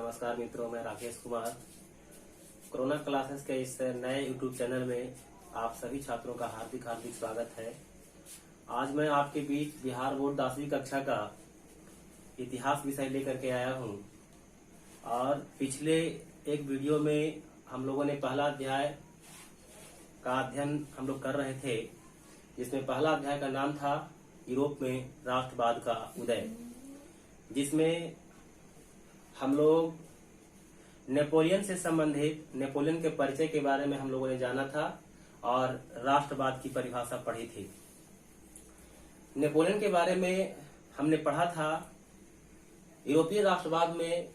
नमस्कार मित्रों, मैं राकेश कुमार। कोरोना क्लासेस के इस नए यूट्यूब चैनल में आप सभी छात्रों का हार्दिक हार्दिक स्वागत है। आज मैं आपके बीच बिहार बोर्ड 10वीं कक्षा का इतिहास विषय लेकर के आया हूं। और पिछले एक वीडियो में हम लोगों ने पहला अध्याय का अध्ययन हम लोग कर रहे थे, जिसमें पहला अध्याय का नाम था यूरोप में राष्ट्रवाद का उदय, जिसमें हम लोग नेपोलियन से संबंधित नेपोलियन के परिचय के बारे में हम लोगों ने जाना था और राष्ट्रवाद की परिभाषा पढ़ी थी। नेपोलियन के बारे में हमने पढ़ा था। यूरोपीय राष्ट्रवाद में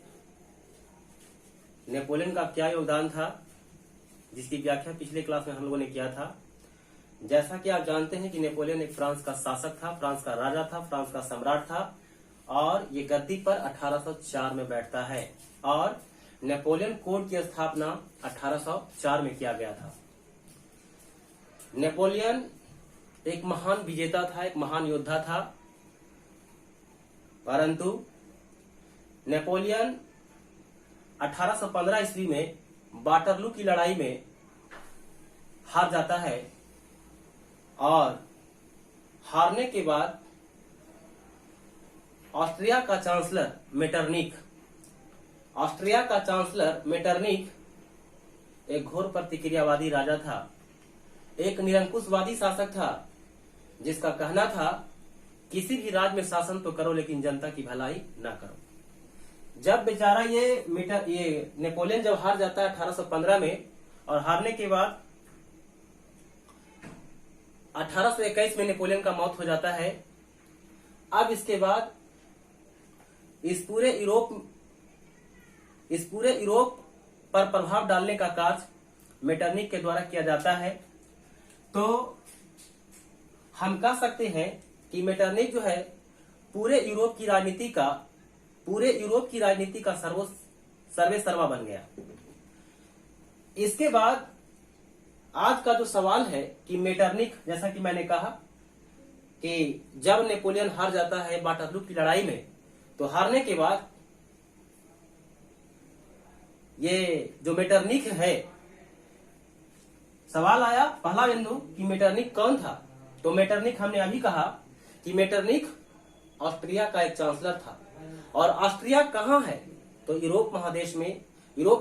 नेपोलियन का क्या योगदान था, जिसकी व्याख्या पिछले क्लास में हम लोगों ने किया था। जैसा कि आप जानते हैं कि नेपोलियन एक फ्रांस का शासक था, फ्रांस का राजा था, फ्रांस का सम्राट था और ये गद्दी पर 1804 में बैठता है और नेपोलियन कोड की स्थापना 1804 में किया गया था। नेपोलियन एक महान विजेता था, एक महान योद्धा था, परंतु नेपोलियन 1815 ईस्वी में वाटरलू की लड़ाई में हार जाता है और हारने के बाद ऑस्ट्रिया का चांसलर मेटरनिक एक घोर प्रतिक्रियावादी राजा था, एक निरंकुशवादी शासक था, जिसका कहना था किसी भी राज्य में शासन तो करो लेकिन जनता की भलाई ना करो। जब बेचारा ये नेपोलियन जब हार जाता है 1815 में, और हारने के बाद 1821 में नेपोलियन का मौत हो जाता है। अब इसके बाद इस पूरे यूरोप पर प्रभाव डालने का कार्य मेटरनिक के द्वारा किया जाता है। तो हम कह सकते हैं कि मेटरनिक जो है पूरे यूरोप की राजनीति का सर्वे सर्वा बन गया। इसके बाद आज का जो सवाल है कि मेटरनिक, जैसा कि मैंने कहा कि जब नेपोलियन हार जाता है वाटरलू की लड़ाई में, तो हारने के बाद ये जो मेटरनिक है, सवाल आया पहला बिंदु कि मेटरनिक कौन था। तो मेटरनिक हमने अभी कहा कि मेटरनिक ऑस्ट्रिया का एक चांसलर था। और ऑस्ट्रिया कहाँ है? तो यूरोप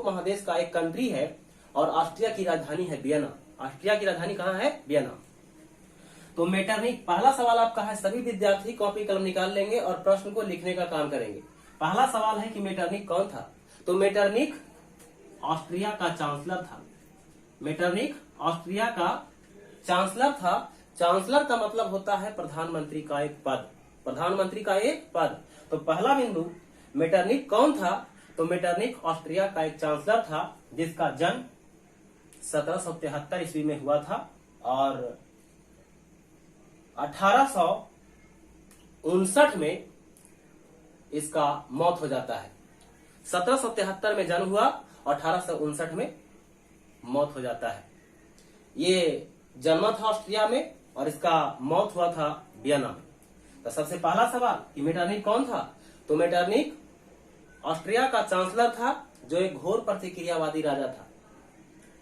महादेश का एक कंट्री है और ऑस्ट्रिया की राजधानी है वियना। ऑस्ट्रिया की राजधानी कहाँ है? वियना। तो मेटरनिक, पहला सवाल आपका है, सभी विद्यार्थी कॉपी कलम निकाल लेंगे और प्रश्न को लिखने का काम करेंगे। पहला सवाल है कि मेटरनिक कौन था? तो मेटरनिक ऑस्ट्रिया का चांसलर था। मेटरनिक ऑस्ट्रिया का चांसलर था। चांसलर का मतलब होता है प्रधानमंत्री का एक पद। तो पहला बिंदु, मेटरनिक कौन था? तो मेटरनिक ऑस्ट्रिया का एक चांसलर था, जिसका जन्म 1773 ईस्वी में हुआ था और 1859 में इसका मौत हो जाता है। 1773 में जन्म हुआ, 1859 में मौत हो जाता है। ये जन्मा था ऑस्ट्रिया में और इसका मौत हुआ था वियना में। तो सबसे पहला सवाल कि मेटरनिक कौन था? तो मेटरनिक ऑस्ट्रिया का चांसलर था, जो एक घोर प्रतिक्रियावादी राजा था।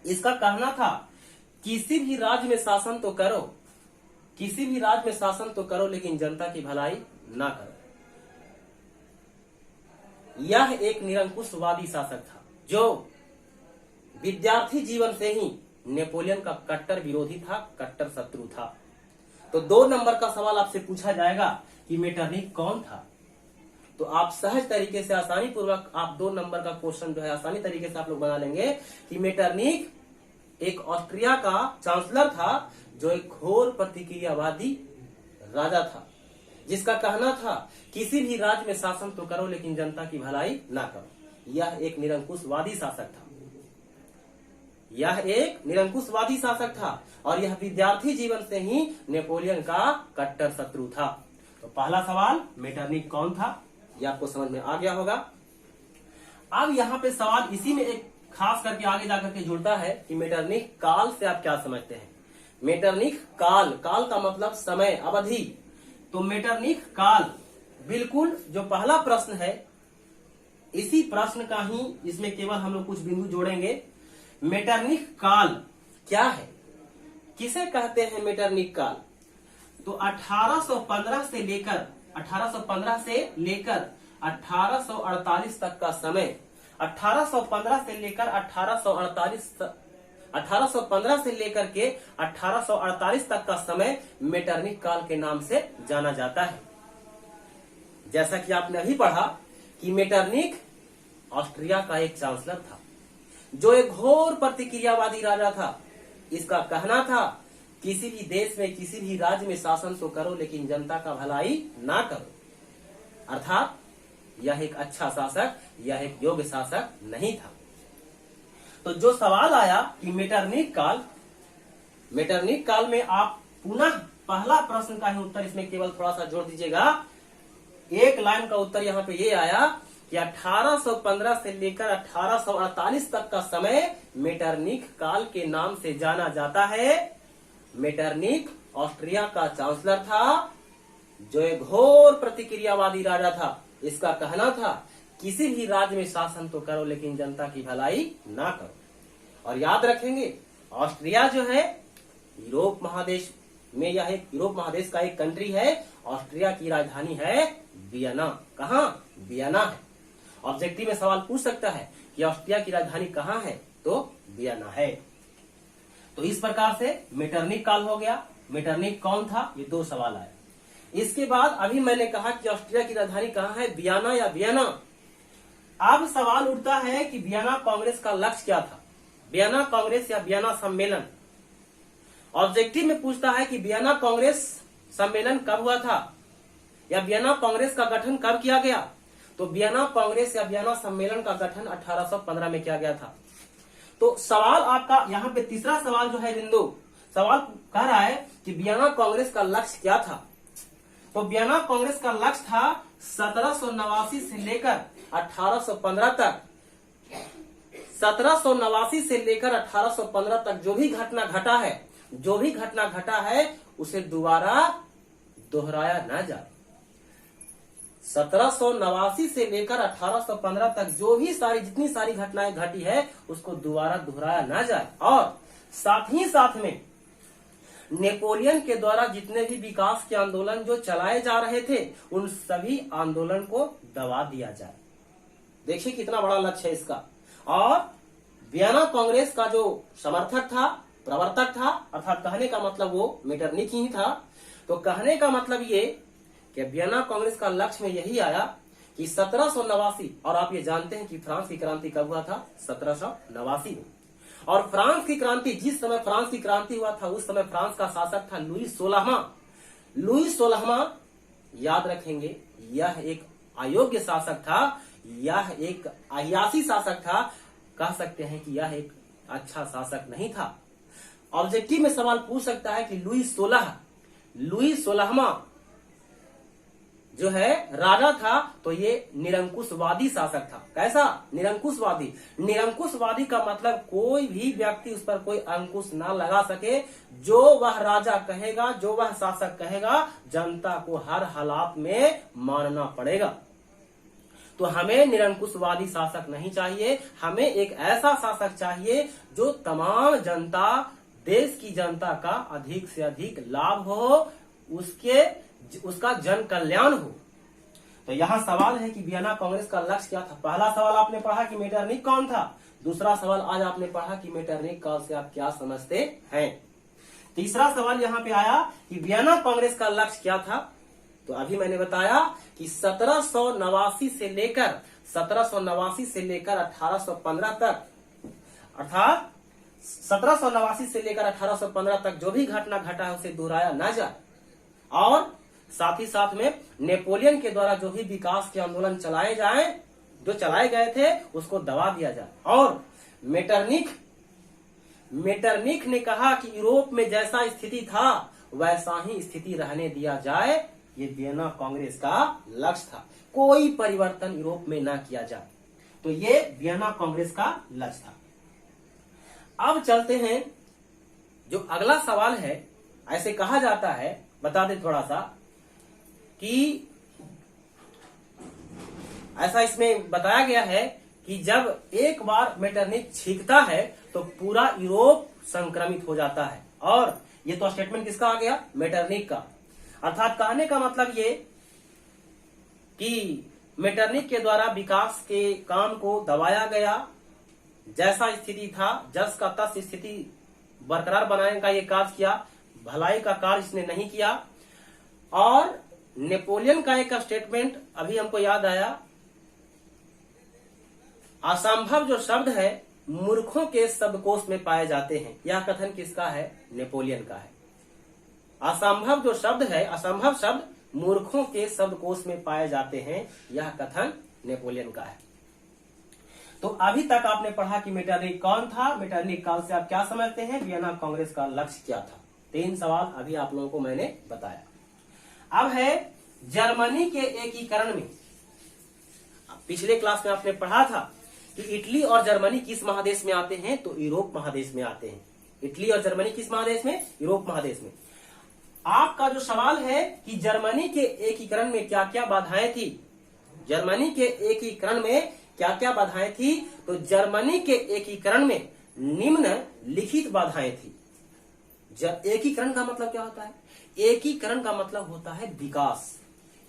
इसका कहना था किसी भी राज्य में शासन तो करो लेकिन जनता की भलाई ना करो। यह एक निरंकुशवादी शासक था, जो विद्यार्थी जीवन से ही नेपोलियन का कट्टर विरोधी था, कट्टर शत्रु था। तो 2 नंबर का सवाल आपसे पूछा जाएगा कि मेटरनिक कौन था। तो आप सहज तरीके से, आसानी पूर्वक आप 2 नंबर का क्वेश्चन जो है आसानी तरीके से आप लोग बना लेंगे कि मेटरनिक एक ऑस्ट्रिया का चांसलर था, जो एक घोर प्रतिक्रियावादी राजा था, जिसका कहना था किसी भी राज्य में शासन तो करो लेकिन जनता की भलाई ना करो। यह एक निरंकुशवादी शासक था और यह विद्यार्थी जीवन से ही नेपोलियन का कट्टर शत्रु था। तो पहला सवाल मेटरनिक कौन था, यह आपको समझ में आ गया होगा। अब यहाँ पे सवाल इसी में एक खास करके आगे जाकर के जुड़ता है कि मेटरनिक काल से आप क्या समझते हैं। मेटरनिक काल का मतलब समय, अवधि। तो मेटरनिक काल, बिल्कुल जो पहला प्रश्न है इसी प्रश्न का ही इसमें केवल हम लोग कुछ बिंदु जोड़ेंगे। मेटरनिख काल क्या है, किसे कहते हैं मेटरनिख काल? तो 1815 से लेकर 1848 तक का समय, 1815 से लेकर 1848 तक का समय मेटरनिख काल के नाम से जाना जाता है। जैसा कि आपने अभी पढ़ा कि मेटरनिख ऑस्ट्रिया का एक चांसलर था, जो एक घोर प्रतिक्रियावादी राजा था। इसका कहना था किसी भी देश में, किसी भी राज्य में शासन तो करो, लेकिन जनता का भलाई ना करो। अर्थात यह एक अच्छा शासक, यह एक योग्य शासक नहीं था। तो जो सवाल आया कि मेटरनिख काल में आप पुनः पहला प्रश्न का ही उत्तर इसमें केवल थोड़ा सा जोड़ दीजिएगा। एक लाइन का उत्तर यहाँ पे ये आया कि 1815 से लेकर 1848 तक का समय मेटरनिख काल के नाम से जाना जाता है। मेटरनिख ऑस्ट्रिया का चांसलर था, जो एक घोर प्रतिक्रियावादी राजा था। इसका कहना था किसी भी राज्य में शासन तो करो, लेकिन जनता की भलाई ना करो। और याद रखेंगे, ऑस्ट्रिया जो है यूरोप महादेश में, यह एक यूरोप महादेश का एक कंट्री है। ऑस्ट्रिया की राजधानी है वियना। कहाँ? वियना है। ऑब्जेक्टिव में सवाल पूछ सकता है कि ऑस्ट्रिया की राजधानी कहाँ है, तो वियना है। तो इस प्रकार से मेटरनिख काल हो गया। मेटरनिख कौन था, ये दो सवाल आए। इसके बाद अभी मैंने कहा कि ऑस्ट्रिया की राजधानी कहाँ है, वियना या वियना। अब सवाल उठता है कि वियना कांग्रेस का लक्ष्य क्या था। वियना कांग्रेस या वियना सम्मेलन, ऑब्जेक्टिव में पूछता है कि वियना कांग्रेस सम्मेलन कब हुआ था, या वियना कांग्रेस का गठन कब किया गया। तो वियना कांग्रेस या वियना सम्मेलन का गठन 1815 में किया गया था। तो सवाल आपका यहाँ पे तीसरा सवाल जो है बिंदु, सवाल कह रहा है कि वियना कांग्रेस का लक्ष्य क्या था। तो वियना कांग्रेस का लक्ष्य था 1789 से लेकर 1815 तक, 1789 से लेकर 1815 तक जो भी घटना घटा है उसे दोबारा दोहराया न जाए। 1789 से लेकर 1815 तक जो भी जितनी सारी घटनाएं घटी है उसको दोबारा दोहराया न जाए। और साथ ही साथ में नेपोलियन के द्वारा जितने भी विकास के आंदोलन जो चलाए जा रहे थे, उन सभी आंदोलन को दबा दिया जाए। देखिए कितना बड़ा लक्ष्य है इसका। और वियना कांग्रेस का जो समर्थक था, प्रवर्तक था, अर्थात कहने का मतलब वो मेटरनिख ही था। तो कहने का मतलब ये कि वियना कांग्रेस का लक्ष्य में यही आया कि 1789, और आप ये जानते हैं कि फ्रांस की क्रांति कब हुआ था, 1789 में। और फ्रांस की क्रांति, जिस समय फ्रांस की क्रांति हुआ था उस समय फ्रांस का शासक था लुई 16वां। याद रखेंगे, यह एक अयोग्य शासक था, यह एक अयासी शासक था। कह सकते हैं कि यह एक अच्छा शासक नहीं था। ऑब्जेक्टिव में सवाल पूछ सकता है कि लुई 16वां जो है राजा था, तो ये निरंकुशवादी शासक था। कैसा? निरंकुशवादी। निरंकुशवादी का मतलब कोई भी व्यक्ति उस पर कोई अंकुश ना लगा सके। जो वह राजा कहेगा, जो वह शासक कहेगा, जनता को हर हालात में मानना पड़ेगा। तो हमें निरंकुशवादी शासक नहीं चाहिए, हमें एक ऐसा शासक चाहिए जो तमाम जनता, देश की जनता का अधिक से अधिक लाभ हो, उसका जन कल्याण हो। तो यहाँ सवाल है कि वियना कांग्रेस का लक्ष्य क्या था। पहला सवाल आपने पढ़ा कि मेटरनिख कौन था। दूसरा सवाल आज आपने पढ़ा कि मेटरनिख काल से आप क्या समझते हैं। तीसरा सवाल यहाँ पे आया कि वियना कांग्रेस का लक्ष्य क्या था। तो अभी मैंने बताया कि 1789 से लेकर 1815 तक, अर्थात 1789 से लेकर 1815 तक जो भी घटना घटा है उसे दोहराया न जाए। और साथ ही साथ में नेपोलियन के द्वारा जो भी विकास के आंदोलन जो चलाए गए थे उसको दबा दिया जाए। और मेटरनिख ने कहा कि यूरोप में जैसा स्थिति था वैसा ही स्थिति रहने दिया जाए। ये वियना कांग्रेस का लक्ष्य था, कोई परिवर्तन यूरोप में ना किया जाए। तो ये वियना कांग्रेस का लक्ष्य था। अब चलते हैं, जो अगला सवाल है, ऐसे कहा जाता है, बता दे थोड़ा सा, कि ऐसा इसमें बताया गया है कि जब एक बार मेटरनिक छींकता है तो पूरा यूरोप संक्रमित हो जाता है। और ये तो स्टेटमेंट किसका आ गया? मेटरनिक का। अर्थात कहने का मतलब ये कि मेटरनिक के द्वारा विकास के काम को दबाया गया, जैसा स्थिति था जस का तस स्थिति बरकरार बनाने का ये कार्य किया, भलाई का कार्य इसने नहीं किया। और नेपोलियन का एक स्टेटमेंट अभी हमको याद आया, असंभव जो शब्द है मूर्खों के शब्दकोश में पाए जाते हैं। यह कथन किसका है? नेपोलियन का है। असंभव जो शब्द है, असंभव शब्द मूर्खों के शब्दकोश में पाए जाते हैं, यह कथन नेपोलियन का है। तो अभी तक आपने पढ़ा कि मेटरनिक कौन था, मेटरनिक काल से आप क्या समझते हैं, वियना कांग्रेस का लक्ष्य क्या था। 3 सवाल अभी आप लोगों को मैंने बताया। अब है जर्मनी के एकीकरण में। पिछले क्लास में आपने पढ़ा था कि इटली और जर्मनी किस महादेश में आते हैं, तो यूरोप महादेश में आते हैं। इटली और जर्मनी किस महादेश में? यूरोप महादेश में। आपका जो सवाल है कि जर्मनी के एकीकरण में क्या क्या बाधाएं थी, जर्मनी के एकीकरण में क्या क्या बाधाएं थी, तो जर्मनी के एकीकरण में निम्नलिखित बाधाएं थी। एकीकरण का मतलब क्या होता है? एकीकरण का मतलब होता है विकास।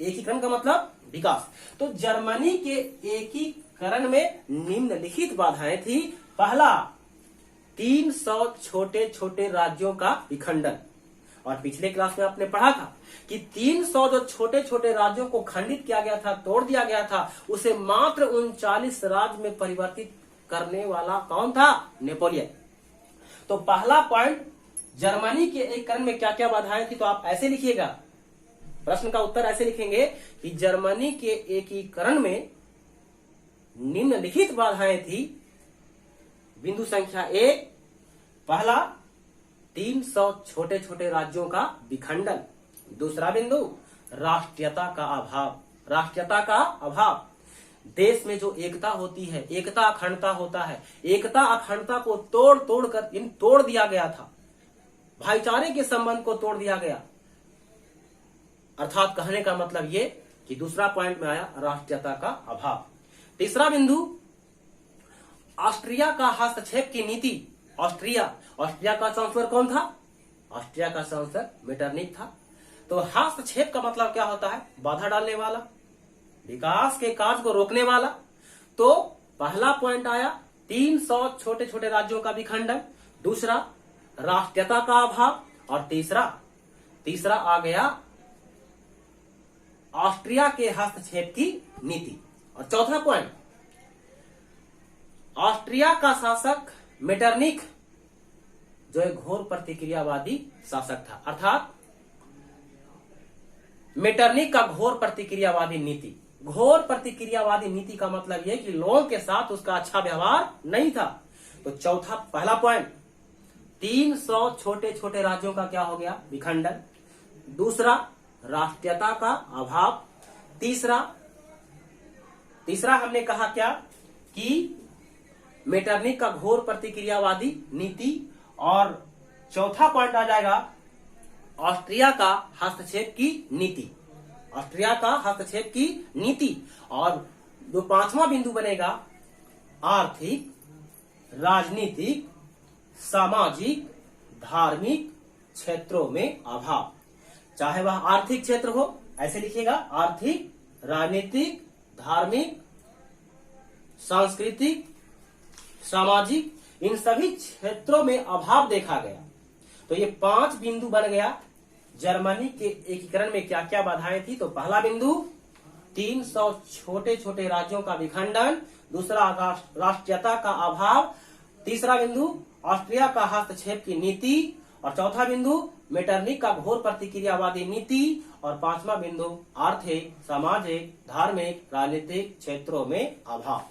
एकीकरण का मतलब विकास। तो जर्मनी के एकीकरण में निम्नलिखित बाधाएं थी। पहला, 300 छोटे छोटे राज्यों का विखंडन। और पिछले क्लास में आपने पढ़ा था कि 300 जो छोटे छोटे राज्यों को खंडित किया गया था, तोड़ दिया गया था, उसे मात्र 39 राज्य में परिवर्तित करने वाला कौन था? नेपोलियन। तो पहला पॉइंट, जर्मनी के एकीकरण में क्या क्या बाधाएं थी, तो आप ऐसे लिखिएगा, प्रश्न का उत्तर ऐसे लिखेंगे कि जर्मनी के एकीकरण में निम्नलिखित बाधाएं थी। बिंदु संख्या 1, पहला 300 छोटे छोटे राज्यों का विखंडन। दूसरा बिंदु, राष्ट्रीयता का अभाव। राष्ट्रीयता का अभाव, देश में जो एकता होती है, एकता अखंडता होता है, एकता अखंडता को तोड़ दिया गया था। भाईचारे के संबंध को तोड़ दिया गया। अर्थात कहने का मतलब ये कि दूसरा पॉइंट में आया राष्ट्रीयता का अभाव। तीसरा बिंदु, ऑस्ट्रिया का हस्तक्षेप की नीति। ऑस्ट्रिया का चांसलर कौन था? ऑस्ट्रिया का चांसलर मेटरनिक था। तो हस्तक्षेप का मतलब क्या होता है? बाधा डालने वाला, विकास के कार्य को रोकने वाला। तो पहला पॉइंट आया 300 छोटे छोटे राज्यों का विखंडन, दूसरा राष्ट्रीयता का अभाव, और तीसरा आ गया ऑस्ट्रिया के हस्तक्षेप की नीति। और चौथा पॉइंट, ऑस्ट्रिया का शासक मेटरनिक जो एक घोर प्रतिक्रियावादी शासक था। अर्थात मेटरनिक का घोर प्रतिक्रियावादी नीति। घोर प्रतिक्रियावादी नीति का मतलब यह कि लोगों के साथ उसका अच्छा व्यवहार नहीं था। तो चौथा, पहला पॉइंट 300 छोटे छोटे राज्यों का क्या हो गया? विखंडन। दूसरा, राष्ट्रीयता का अभाव। तीसरा हमने कहा क्या कि मेटरनिक का घोर प्रतिक्रियावादी नीति। और चौथा पॉइंट आ जाएगा ऑस्ट्रिया का हस्तक्षेप की नीति। ऑस्ट्रिया का हस्तक्षेप की नीति। और जो 5वां बिंदु बनेगा, आर्थिक, राजनीतिक, सामाजिक, धार्मिक क्षेत्रों में अभाव। चाहे वह आर्थिक क्षेत्र हो, ऐसे लिखिएगा, आर्थिक, राजनीतिक, धार्मिक, सांस्कृतिक, सामाजिक, इन सभी क्षेत्रों में अभाव देखा गया। तो ये 5 बिंदु बन गया जर्मनी के एकीकरण में क्या क्या बाधाएं थी। तो पहला बिंदु 300 छोटे छोटे राज्यों का विखंडन, दूसरा राष्ट्रीयता का अभाव, तीसरा बिंदु ऑस्ट्रिया का हस्तक्षेप की नीति, और चौथा बिंदु मेटरनिक का घोर प्रतिक्रियावादी नीति, और 5वां बिंदु आर्थिक, सामाजिक, धार्मिक, राजनीतिक क्षेत्रों में अभाव।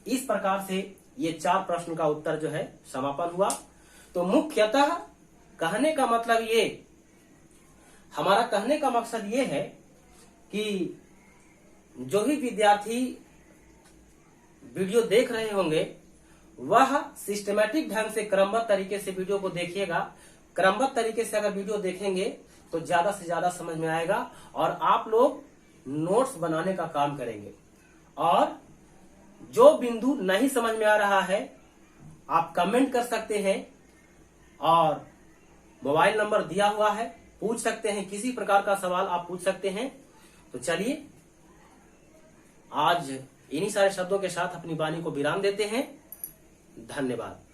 इस प्रकार से ये 4 प्रश्न का उत्तर जो है समापन हुआ। तो मुख्यतः कहने का मतलब ये, हमारा कहने का मकसद ये है कि जो भी विद्यार्थी वीडियो देख रहे होंगे वह सिस्टमैटिक ढंग से क्रमबद्ध तरीके से वीडियो को देखिएगा। क्रमबद्ध तरीके से अगर वीडियो देखेंगे तो ज्यादा से ज्यादा समझ में आएगा और आप लोग नोट्स बनाने का काम करेंगे। और जो बिंदु नहीं समझ में आ रहा है आप कमेंट कर सकते हैं और मोबाइल नंबर दिया हुआ है, पूछ सकते हैं, किसी प्रकार का सवाल आप पूछ सकते हैं। तो चलिए आज इन्हीं सारे शब्दों के साथ अपनी वाणी को विराम देते हैं। धन्यवाद।